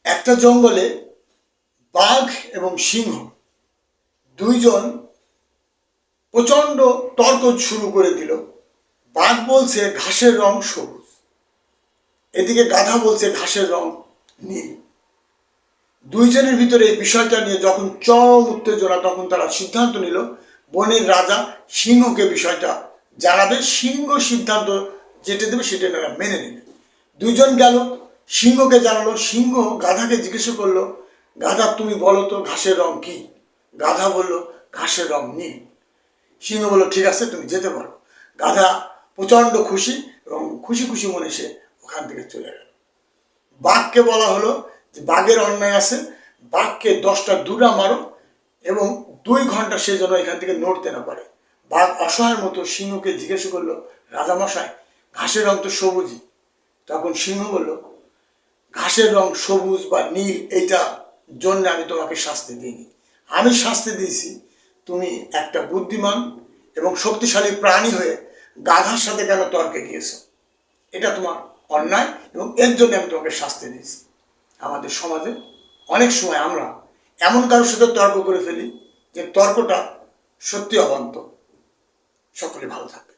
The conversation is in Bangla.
একটা জঙ্গলে বাঘ এবং সিংহ দুইজন প্রচণ্ড তর্ক শুরু করে দিল। বাঘ বলছে ঘাসের রং সবুজ, এদিকে গাধা বলছে ঘাসের রং নীল। দুইজনের ভিতরে এই বিষয়টা নিয়ে যখন চরম উত্তেজনা, তখন তারা সিদ্ধান্ত নিল বনের রাজা সিংহকে বিষয়টা জানাবে। সিংহ সিদ্ধান্ত যেটা দেবে সেটা তারা মেনে নেবে। দুইজন গেল, সিংহকে জানালো। সিংহ গাধাকে জিজ্ঞেস করলো, গাধা তুমি বলো তো ঘাসের রং কি? গাধা বলল ঘাসের রং নীল। সিংহ বলল ঠিক আছে, তুমি যেতে পারো। গাধা প্রচণ্ড খুশি এবং খুশি খুশি মনে সে ওখান থেকে চলে গেল। বাঘকে বলা হলো যে বাঘের অন্যায় আছে, বাঘকে 10টা দুড়া মারো এবং 2 ঘন্টা সে যেন এখান থেকে নড়তে না পারে। বাঘ অসহায়ের মতো সিংহকে জিজ্ঞেস করলো, রাজামশাই ঘাসের রং তো সবুজই। তখন সিংহ বলল, ঘাসের রং সবুজ বা নীল এইটা জন্য আমি তোমাকে শাস্তি দিইনি। আমি শাস্তি দিয়েছি তুমি একটা বুদ্ধিমান এবং শক্তিশালী প্রাণী হয়ে গাধার সাথে কেন তর্কে গিয়েছো, এটা তোমার অন্যায় এবং এর জন্য আমি তোমাকে শাস্তি দিয়েছি। আমাদের সমাজে অনেক সময় আমরা এমন কারোর সাথে তর্ক করে ফেলি যে তর্কটা সত্যি অবান্তর। সকলে ভালো থাকবে।